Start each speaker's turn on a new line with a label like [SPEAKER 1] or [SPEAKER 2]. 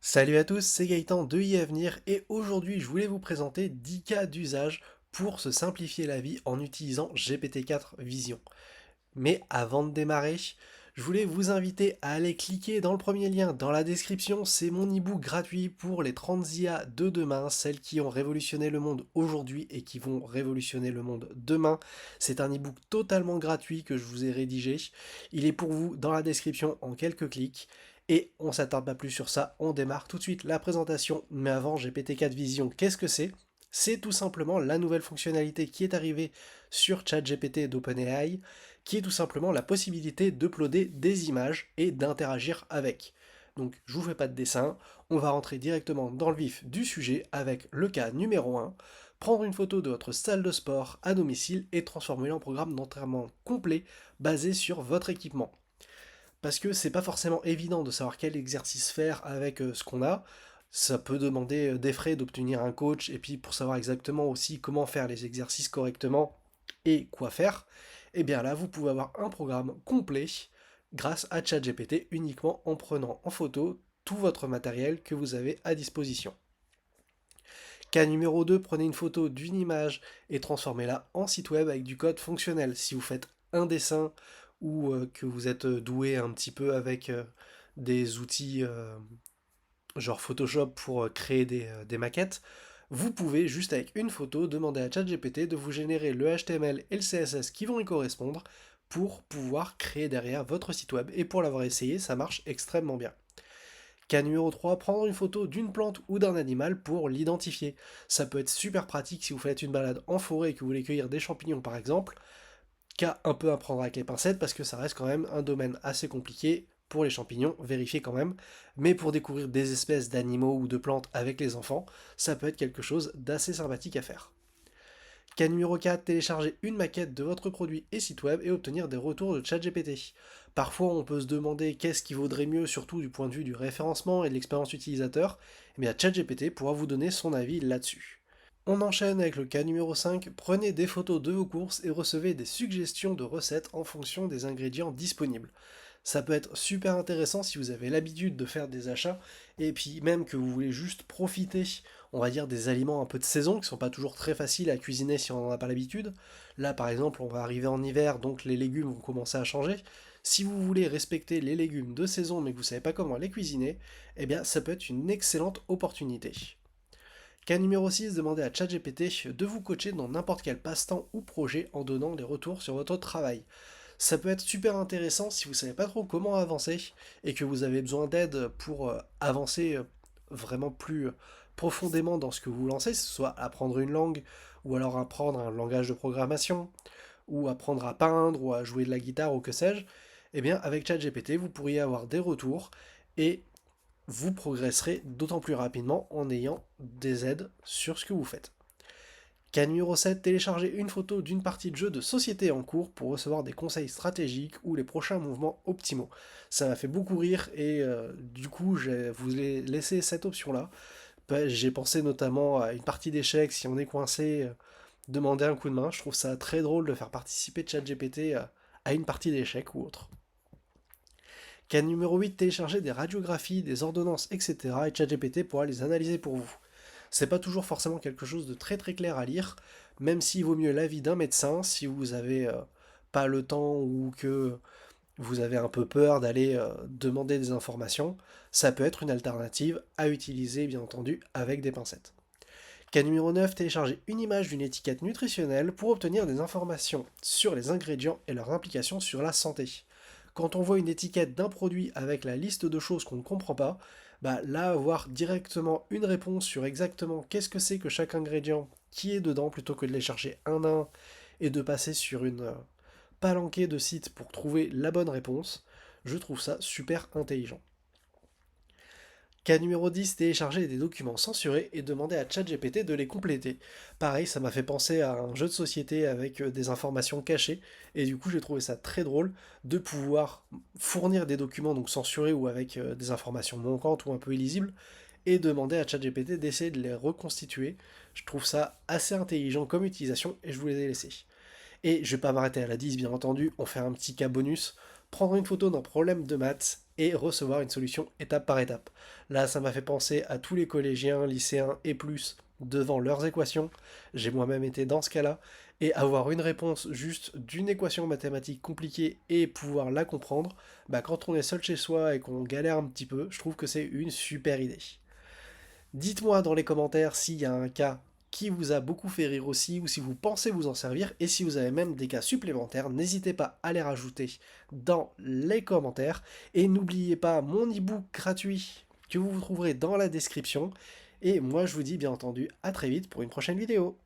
[SPEAKER 1] Salut à tous, c'est Gaëtan de iAvenir et aujourd'hui je voulais vous présenter 10 cas d'usage pour se simplifier la vie en utilisant GPT-4 Vision. Mais avant de démarrer, je voulais vous inviter à aller cliquer dans le premier lien dans la description, c'est mon e-book gratuit pour les 30 IA de demain, celles qui ont révolutionné le monde aujourd'hui et qui vont révolutionner le monde demain. C'est un e-book totalement gratuit que je vous ai rédigé. Il est pour vous dans la description en quelques clics. Et on s'attarde pas plus sur ça, on démarre tout de suite la présentation. Mais avant, GPT-4 Vision, qu'est-ce que c'est? C'est tout simplement la nouvelle fonctionnalité qui est arrivée sur ChatGPT d'OpenAI, qui est tout simplement la possibilité d'uploader des images et d'interagir avec. Donc je vous fais pas de dessin, on va rentrer directement dans le vif du sujet avec le cas numéro 1, prendre une photo de votre salle de sport à domicile et transformer-la en programme d'entraînement complet basé sur votre équipement. Parce que c'est pas forcément évident de savoir quel exercice faire avec ce qu'on a. Ça peut demander des frais d'obtenir un coach, et puis pour savoir exactement aussi comment faire les exercices correctement et quoi faire, et bien là vous pouvez avoir un programme complet grâce à ChatGPT uniquement en prenant en photo tout votre matériel que vous avez à disposition. Cas numéro 2, prenez une photo d'une image et transformez-la en site web avec du code fonctionnel. Si vous faites un dessin ou que vous êtes doué un petit peu avec des outils genre Photoshop pour créer des maquettes, vous pouvez juste avec une photo demander à ChatGPT de vous générer le HTML et le CSS qui vont y correspondre pour pouvoir créer derrière votre site web. Et pour l'avoir essayé, ça marche extrêmement bien. Cas numéro 3, prendre une photo d'une plante ou d'un animal pour l'identifier. Ça peut être super pratique si vous faites une balade en forêt et que vous voulez cueillir des champignons par exemple. Cas un peu à prendre avec les pincettes parce que ça reste quand même un domaine assez compliqué pour les champignons, vérifiez quand même. Mais pour découvrir des espèces d'animaux ou de plantes avec les enfants, ça peut être quelque chose d'assez sympathique à faire. Cas numéro 4, télécharger une maquette de votre produit et site web et obtenir des retours de ChatGPT. Parfois, on peut se demander qu'est-ce qui vaudrait mieux, surtout du point de vue du référencement et de l'expérience utilisateur. Eh bien, ChatGPT pourra vous donner son avis là-dessus. On enchaîne avec le cas numéro 5, prenez des photos de vos courses et recevez des suggestions de recettes en fonction des ingrédients disponibles. Ça peut être super intéressant si vous avez l'habitude de faire des achats et puis même que vous voulez juste profiter, on va dire, des aliments un peu de saison qui sont pas toujours très faciles à cuisiner si on n'en a pas l'habitude. Là par exemple, on va arriver en hiver donc les légumes vont commencer à changer. Si vous voulez respecter les légumes de saison mais que vous savez pas comment les cuisiner, eh bien ça peut être une excellente opportunité. Cas numéro 6, demandez à ChatGPT de vous coacher dans n'importe quel passe-temps ou projet en donnant des retours sur votre travail. Ça peut être super intéressant si vous savez pas trop comment avancer et que vous avez besoin d'aide pour avancer vraiment plus profondément dans ce que vous lancez, que ce soit apprendre une langue ou alors apprendre un langage de programmation ou apprendre à peindre ou à jouer de la guitare ou que sais-je. Eh bien, avec ChatGPT, vous pourriez avoir des retours et vous progresserez d'autant plus rapidement en ayant des aides sur ce que vous faites. Cas numéro 7, téléchargez une photo d'une partie de jeu de société en cours pour recevoir des conseils stratégiques ou les prochains mouvements optimaux. Ça m'a fait beaucoup rire et du coup je vous ai laissé cette option-là. J'ai pensé notamment à une partie d'échecs, si on est coincé, demander un coup de main. Je trouve ça très drôle de faire participer ChatGPT à une partie d'échecs ou autre. Cas numéro 8, télécharger des radiographies, des ordonnances, etc. et ChatGPT pourra les analyser pour vous. C'est pas toujours forcément quelque chose de très très clair à lire, même s'il vaut mieux l'avis d'un médecin si vous avez pas le temps ou que vous avez un peu peur d'aller demander des informations, ça peut être une alternative à utiliser bien entendu avec des pincettes. Cas numéro 9, télécharger une image d'une étiquette nutritionnelle pour obtenir des informations sur les ingrédients et leurs implications sur la santé. Quand on voit une étiquette d'un produit avec la liste de choses qu'on ne comprend pas, bah là, avoir directement une réponse sur exactement qu'est-ce que c'est que chaque ingrédient qui est dedans, plutôt que de les chercher un à un et de passer sur une palanquée de sites pour trouver la bonne réponse, je trouve ça super intelligent. Cas numéro 10, télécharger des documents censurés et demander à ChatGPT de les compléter. Pareil, ça m'a fait penser à un jeu de société avec des informations cachées, et du coup j'ai trouvé ça très drôle de pouvoir fournir des documents donc censurés ou avec des informations manquantes ou un peu illisibles, et demander à ChatGPT d'essayer de les reconstituer. Je trouve ça assez intelligent comme utilisation, et je vous les ai laissés. Et je vais pas m'arrêter à la 10 bien entendu, on fait un petit cas bonus, prendre une photo d'un problème de maths et recevoir une solution étape par étape. Là, ça m'a fait penser à tous les collégiens, lycéens et plus devant leurs équations. J'ai moi-même été dans ce cas-là, et avoir une réponse juste d'une équation mathématique compliquée et pouvoir la comprendre, bah quand on est seul chez soi et qu'on galère un petit peu, je trouve que c'est une super idée. Dites-moi dans les commentaires s'il y a un cas qui vous a beaucoup fait rire aussi, ou si vous pensez vous en servir, et si vous avez même des cas supplémentaires, n'hésitez pas à les rajouter dans les commentaires. Et n'oubliez pas mon e-book gratuit que vous trouverez dans la description. Et moi je vous dis bien entendu à très vite pour une prochaine vidéo.